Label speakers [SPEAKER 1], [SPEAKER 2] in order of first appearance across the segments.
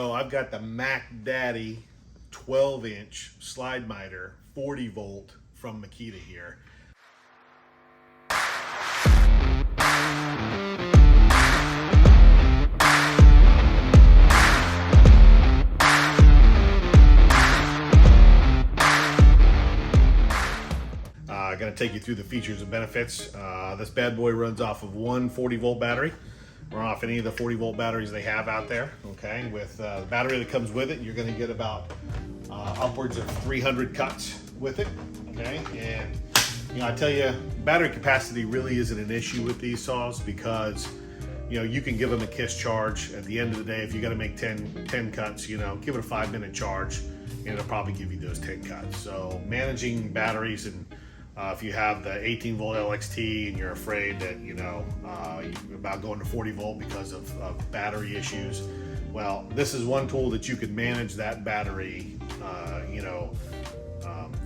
[SPEAKER 1] So I've got the Mack Daddy 12-inch slide miter 40 volt from Makita here. Going to take you through the features and benefits. This bad boy runs off of one 40 volt battery, or off any of the 40 volt batteries they have out there. Okay, with the battery that comes with it, you're going to get about upwards of 300 cuts with it. Okay, and I tell you, battery capacity really isn't an issue with these saws because you can give them a KISS charge. At the end of the day, if you got to make 10 cuts, give it a 5-minute charge, and it'll probably give you those 10 cuts. So managing batteries, and if you have the 18 volt LXT and you're afraid that about going to 40 volt because of battery issues, well, this is one tool that you can manage that battery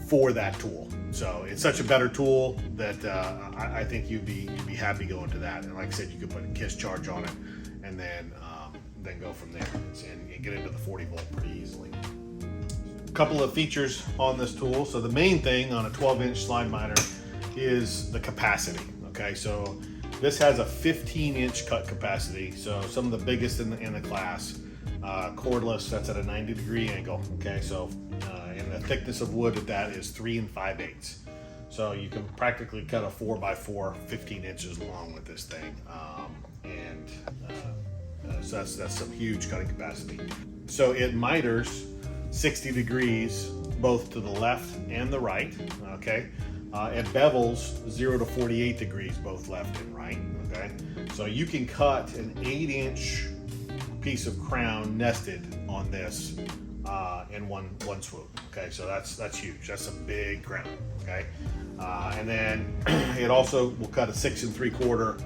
[SPEAKER 1] for that tool. So it's such a better tool that I think you'd be happy going to that. And like I said, you could put a KISS charge on it and then go from there and get into the 40 volt pretty easily. Couple of features on this tool. So the main thing on a 12-inch slide miter is the capacity. Okay, so this has a 15-inch cut capacity, so some of the biggest in the class. Cordless, that's at a 90-degree angle. Okay, so and the thickness of wood at that is 3 5/8. So you can practically cut a 4x4 15 inches long with this thing, so that's some huge cutting capacity. So it miters 60 degrees both to the left and the right. Okay, it bevels 0 to 48 degrees both left and right. Okay, so you can cut an 8-inch piece of crown nested on this in one swoop. Okay, so that's huge. That's a big crown. Okay, and then it also will cut a 6 3/4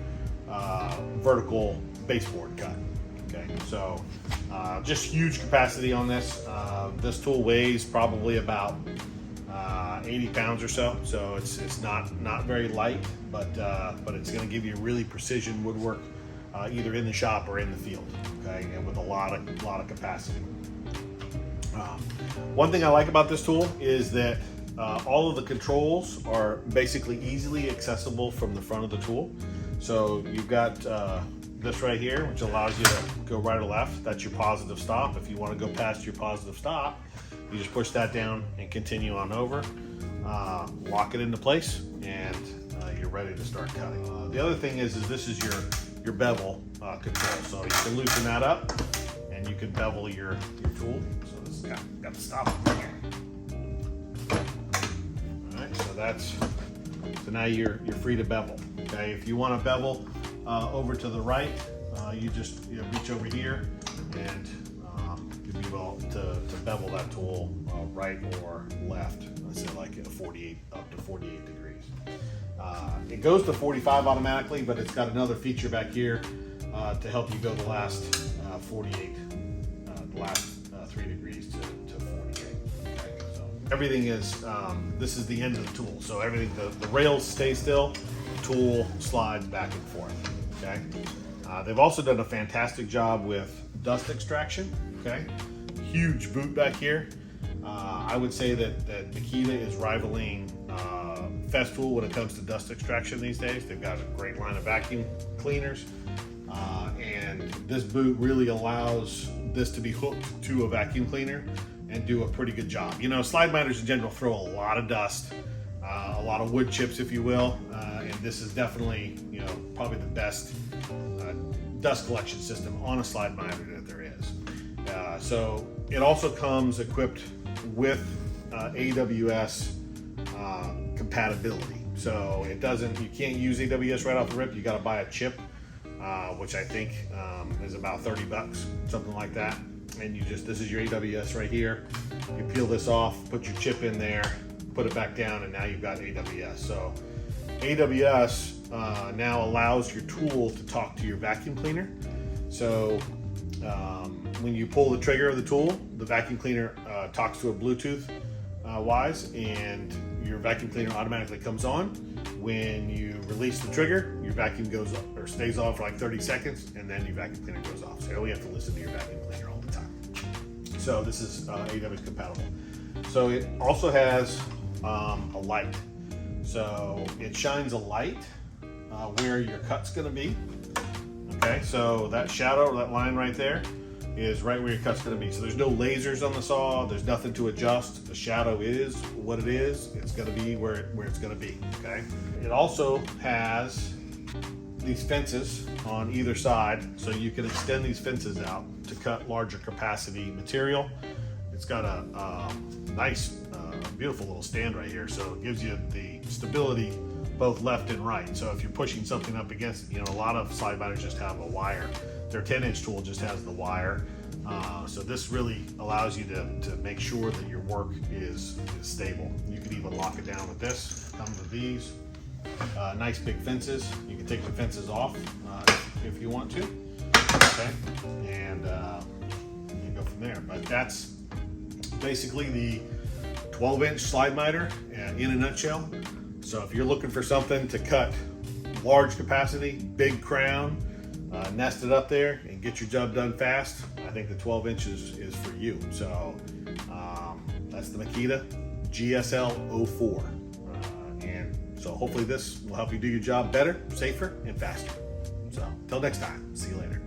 [SPEAKER 1] vertical baseboard cut. Okay, so just huge capacity on this. This tool weighs probably about 80 pounds or so. So it's not very light, but it's going to give you really precision woodwork either in the shop or in the field. Okay, and with a lot of capacity. One thing I like about this tool is that all of the controls are basically easily accessible from the front of the tool. So you've got this right here, which allows you to go right or left. That's your positive stop. If you want to go past your positive stop, you just push that down and continue on over. Lock it into place, and you're ready to start cutting. The other thing is this is your bevel control. So you can loosen that up, and you can bevel your tool. So this has got the stop right here. All right, so now you're free to bevel. Okay, if you want to bevel over to the right, you just reach over here, and you'll be able to bevel that tool right or left. Let's say like up to 48 degrees. It goes to 45 automatically, but it's got another feature back here to help you go the last 48, the last 3 degrees to 48. Okay, so everything is, this is the end of the tool. So everything, the rails stay still, the tool slides back and forth. Okay, they've also done a fantastic job with dust extraction. Okay, huge boot back here. I would say that Makita is rivaling Festool when it comes to dust extraction these days. They've got a great line of vacuum cleaners, and this boot really allows this to be hooked to a vacuum cleaner and do a pretty good job. Slide miters in general throw a lot of dust, a lot of wood chips, if you will, and this is definitely probably the best dust collection system on a slide miter that there is. So it also comes equipped with AWS compatibility. So you can't use AWS right off the rip. You got to buy a chip, which I think is about $30, something like that. And this is your AWS right here. You peel this off, put your chip in there, put it back down, and now you've got AWS. So AWS now allows your tool to talk to your vacuum cleaner. So when you pull the trigger of the tool, the vacuum cleaner talks to a Bluetooth wise, and your vacuum cleaner automatically comes on. When you release the trigger, your vacuum goes up or stays on for like 30 seconds, and then your vacuum cleaner goes off. So you have to listen to your vacuum cleaner all the time. So this is AWS compatible. So it also has a light. So it shines a light where your cut's gonna be. Okay, so that shadow, or that line right there, is right where your cut's gonna be. So there's no lasers on the saw, there's nothing to adjust. The shadow is what it is. It's gonna be where it's gonna be, okay? It also has these fences on either side, so you can extend these fences out to cut larger capacity material. It's got a nice, beautiful little stand right here, so it gives you the stability both left and right. So if you're pushing something up against, a lot of slide miters just have a wire. Their 10-inch tool just has the wire. So this really allows you to make sure that your work is stable. You can even lock it down with this. It comes with these. Nice big fences. You can take the fences off if you want to. Okay, and you go from there. But that's basically the 12-inch slide miter in a nutshell. So if you're looking for something to cut large capacity, big crown, nest it up there and get your job done fast, I think the 12 inches is for you. So that's the Makita GSL 04. And so hopefully this will help you do your job better, safer, and faster. So until next time, see you later.